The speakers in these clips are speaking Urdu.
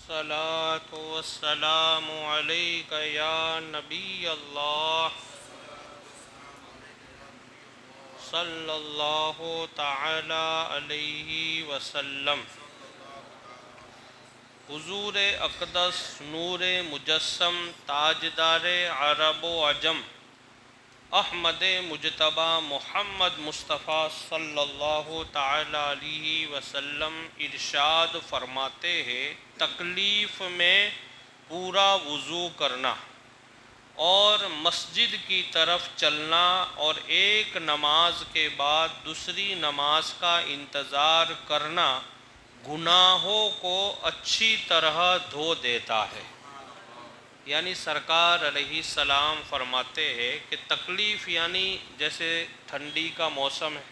الصلاة والسلام عليك يا نبي الله صلى الله تعالى عليه وسلم۔ حضور اقدس نور مجسم تاجدار عرب و عجم احمد مجتبی محمد مصطفیٰ صلی اللہ تعالی علیہ وسلم ارشاد فرماتے ہیں، تکلیف میں پورا وضو کرنا اور مسجد کی طرف چلنا اور ایک نماز کے بعد دوسری نماز کا انتظار کرنا گناہوں کو اچھی طرح دھو دیتا ہے۔ یعنی سرکار علیہ السلام فرماتے ہیں کہ تکلیف یعنی جیسے ٹھنڈی کا موسم ہے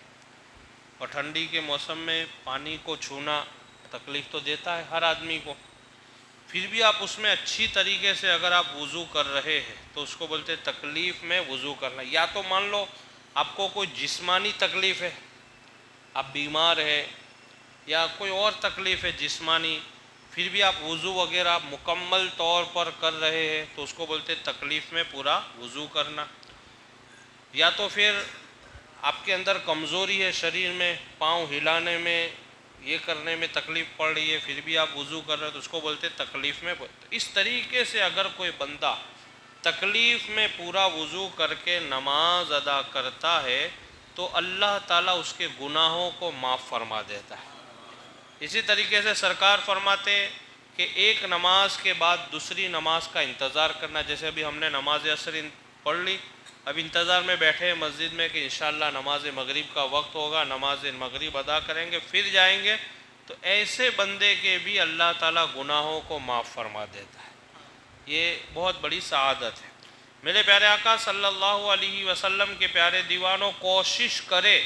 اور ٹھنڈی کے موسم میں پانی کو چھونا تکلیف تو دیتا ہے ہر آدمی کو، پھر بھی آپ اس میں اچھی طریقے سے اگر آپ وضو کر رہے ہیں تو اس کو بولتے تکلیف میں وضو کرنا۔ یا تو مان لو آپ کو کوئی جسمانی تکلیف ہے، آپ بیمار ہے یا کوئی اور تکلیف ہے جسمانی، پھر بھی آپ وضو وغیرہ آپ مکمل طور پر کر رہے ہیں تو اس کو بولتے تکلیف میں پورا وضو کرنا۔ یا تو پھر آپ کے اندر کمزوری ہے شریر میں، پاؤں ہلانے میں یہ کرنے میں تکلیف پڑ رہی ہے، پھر بھی آپ وضو کر رہے ہیں تو اس کو بولتے تکلیف میں۔ اس طریقے سے اگر کوئی بندہ تکلیف میں پورا وضو کر کے نماز ادا کرتا ہے تو اللہ تعالیٰ اس کے گناہوں کو معاف فرما دیتا ہے۔ اسی طریقے سے سرکار فرماتے کہ ایک نماز کے بعد دوسری نماز کا انتظار کرنا، جیسے ابھی ہم نے نماز عصر پڑھ لی، اب انتظار میں بیٹھے ہیں مسجد میں کہ انشاءاللہ نماز مغرب کا وقت ہوگا، نماز مغرب ادا کریں گے پھر جائیں گے، تو ایسے بندے کے بھی اللہ تعالیٰ گناہوں کو معاف فرما دیتا ہے۔ یہ بہت بڑی سعادت ہے۔ میرے پیارے آقا صلی اللہ علیہ وسلم کے پیارے دیوانوں، کوشش کرے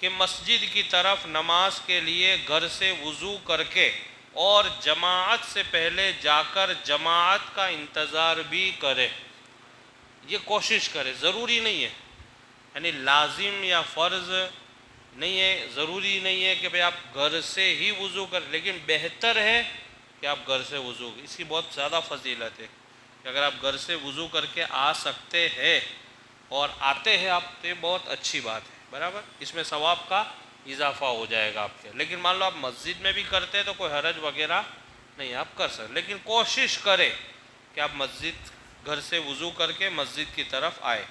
کہ مسجد کی طرف نماز کے لیے گھر سے وضو کر کے اور جماعت سے پہلے جا کر جماعت کا انتظار بھی کرے۔ یہ کوشش کرے، ضروری نہیں ہے، یعنی لازم یا فرض نہیں ہے، ضروری نہیں ہے کہ بھئی آپ گھر سے ہی وضو کریں، لیکن بہتر ہے کہ آپ گھر سے وضو، اس کی بہت زیادہ فضیلت ہے کہ اگر آپ گھر سے وضو کر کے آ سکتے ہیں اور آتے ہیں آپ تو یہ بہت اچھی بات ہے، برابر، اس میں ثواب کا اضافہ ہو جائے گا آپ کے۔ لیکن مان لو آپ مسجد میں بھی کرتے ہیں تو کوئی حرج وغیرہ نہیں، آپ کر سکتے، لیکن کوشش کرے کہ آپ مسجد گھر سے وضو کر کے مسجد کی طرف آئے۔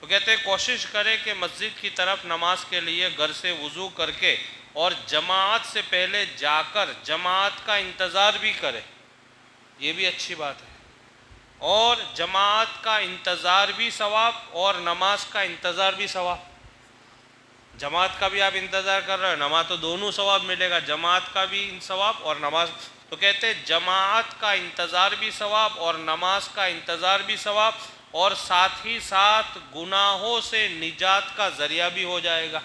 تو کہتے ہیں کوشش کرے کہ مسجد کی طرف نماز کے لیے گھر سے وضو کر کے اور جماعت سے پہلے جا کر جماعت کا انتظار بھی کرے، یہ بھی اچھی بات ہے۔ اور جماعت کا انتظار بھی ثواب اور نماز کا انتظار بھی ثواب۔ جماعت کا بھی آپ انتظار کر رہے ہیں، نماز تو دونوں ثواب ملے گا، جماعت کا بھی ثواب اور نماز، تو کہتے ہیں جماعت کا انتظار بھی ثواب اور نماز کا انتظار بھی ثواب، اور ساتھ ہی ساتھ گناہوں سے نجات کا ذریعہ بھی ہو جائے گا۔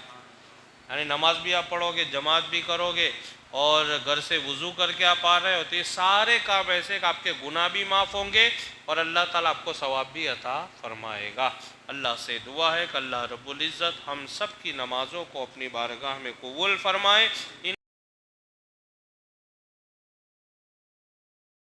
یعنی نماز بھی آپ پڑھو گے، جماعت بھی کرو گے اور گھر سے وضو کر کے آپ آ رہے ہو، تو یہ سارے کام ایسے کہ آپ کے گناہ بھی معاف ہوں گے اور اللہ تعالیٰ آپ کو ثواب بھی عطا فرمائے گا۔ اللہ سے دعا ہے کہ اللہ رب العزت ہم سب کی نمازوں کو اپنی بارگاہ میں قبول فرمائے۔